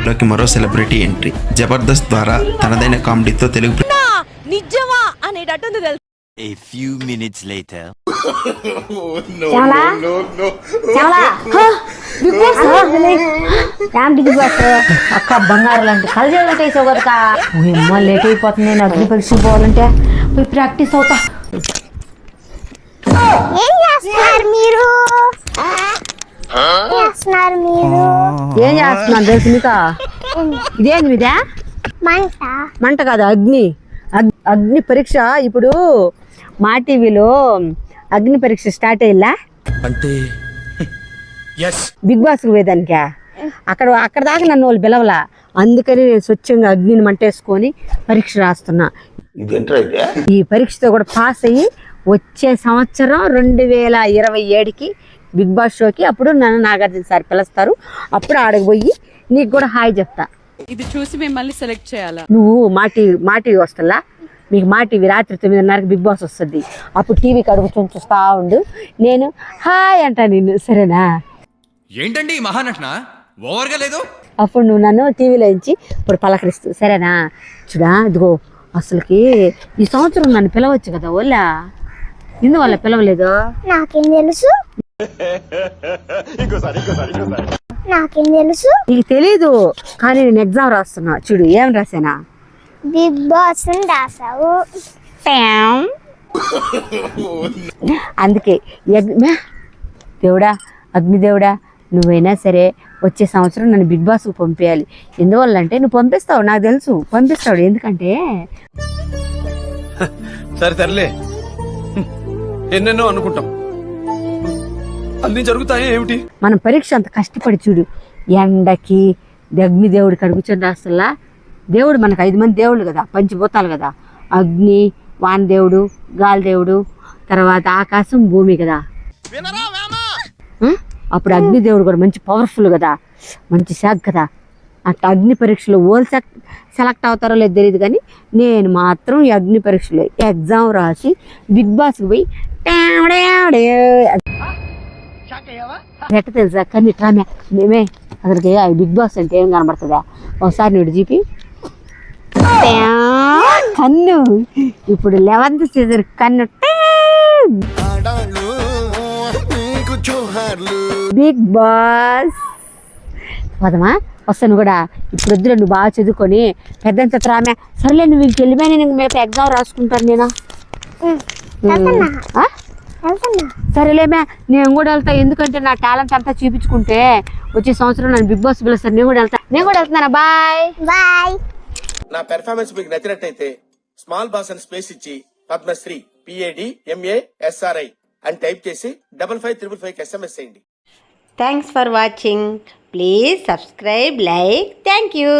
లోకి మరో celebrity entry. Jabardasth ద్వారా తనదైన కామెడీతో తెలుగు నిజమా అనేటట్టుంది తెలుసు. A few minutes later. అక్క బంగారు లాంటి కలజోడు వేసావు కదా. లేట్ అయిపోతుంది. నేను అగ్ని పరీక్ష పోవాలంటే పోయి ప్రాక్టీస్ అవుతా. ఏం చేస్తున్నారు మీరు? ఏం చేస్తున్నాను తెలుసు నీకా? ఇదేంది మీదే? మంట కాదు, అగ్ని. అగ్ని పరీక్ష. ఇప్పుడు మా టీవీలో అగ్ని పరీక్ష స్టార్ట్ అయ్యిలా అంటే బిగ్ బాస్ పోయేదానికా అక్కడ దాకా నన్ను వాళ్ళు పిలవలా. అందుకని నేను స్వచ్ఛంగా అగ్నిని మంటేసుకొని పరీక్ష రాస్తున్నా. ఈ పరీక్షతో కూడా పాస్ అయ్యి వచ్చే సంవత్సరం 2027కి బిగ్ బాస్ షోకి అప్పుడు నన్ను నాగార్జున సార్ పిలుస్తారు. అప్పుడు ఆడకు పోయి నీకు కూడా హాయ్ చెప్తా. ఇది చూసి మిమ్మల్ని సెలెక్ట్ చేయాలా? నువ్వు మా టీవీ వస్తుందా? మీకు మా టీవీ రాత్రి 9:30కి బిగ్ బాస్ వస్తుంది. అప్పుడు టీవీ కడుగుచొని చూస్తా ఉండు. నేను హాయ్ అంటా నిన్ను, సరేనా? ఏంటండి మహానటన ఓవర్గా లేదు. అప్పుడు నువ్వు నన్ను టీవీలో నుంచి ఇప్పుడు పలకరిస్తూ, సరేనా? చూడా ఇదిగో, అసలుకి ఈ సంవత్సరం నన్ను పిలవచ్చు కదా వాళ్ళ. ఎందువల్ల పిలవలేదు నాకేం తెలుసు. నీకు తెలీదు, కానీ నేను ఎగ్జామ్ రాస్తున్నా. చూడు ఏం రాసానా? బిగ్ బాస్ రాసావు. అందుకే దేవుడా, అగ్నిదేవుడా, నువ్వైనా సరే వచ్చే సంవత్సరం నన్ను బిగ్ బాస్కు పంపించాలి. ఎందువల్ల అంటే నువ్వు పంపిస్తావు, నాకు తెలుసు పంపిస్తాడు. ఎందుకంటే సరే తరలే, ఎన్నెన్నో అనుకుంటాం, అన్ని జరుగుతాయి ఏమిటి? మనం పరీక్ష అంత కష్టపడి చూడు, ఎండకి అగ్నిదేవుడికి అడుగుచొని రాస్తల్లా. దేవుడు మనకు 5 మంది దేవుళ్ళు కదా, పంచభూతాలు కదా. అగ్ని, వానదేవుడు, గాలిదేవుడు, తర్వాత ఆకాశం, భూమి కదా. అప్పుడు అగ్నిదేవుడు కూడా మంచి పవర్ఫుల్ కదా, మంచి శాఖ కదా. అట్లా అగ్ని పరీక్షలో ఓల్ సెలెక్ట్ అవుతారో లేదు తెలియదు, కానీ నేను మాత్రం ఈ అగ్ని పరీక్షలో ఎగ్జామ్ రాసి బిగ్ బాస్కి పోయి ఎట్ట తెలుసా? కానీ ట్రామే మేమే అసలుకి బిగ్ బాస్ అంటే ఏం కనబడుతుందా? ఒకసారి నువ్వు జీపి కన్ను. ఇప్పుడు 11th సీజన్ కన్ను బిగ్ బాస్ పోదమా? వస్తాను కూడా. ఇప్పుడు వద్దులే, నువ్వు బాగా చదువుకొని పెద్దంత రామే. సరేలే, నువ్వు ఇంక వెళ్ళిపోయి నేను మిగతా ఎగ్జామ్ రాసుకుంటాను. నేను సరేలేమే, నేను కూడా వెళ్తా. ఎందుకంటే నా టాలెంట్ అంతా చూపించుకుంటే వచ్చే సంవత్సరం నన్ను బిగ్ బాస్ పిలుస్తారు. నేను కూడా వెళ్తాను. Bye bye. నా పెర్ఫార్మెన్స్ మీకు నచ్చినట్టయితే స్మాల్ బాస్ అని స్పేస్ ఇచ్చి పద్మశ్రీ PADMASRI అని టైప్ చేసి 5555 SMS చేయండి. Thanks for watching. Please subscribe, like. Thank you.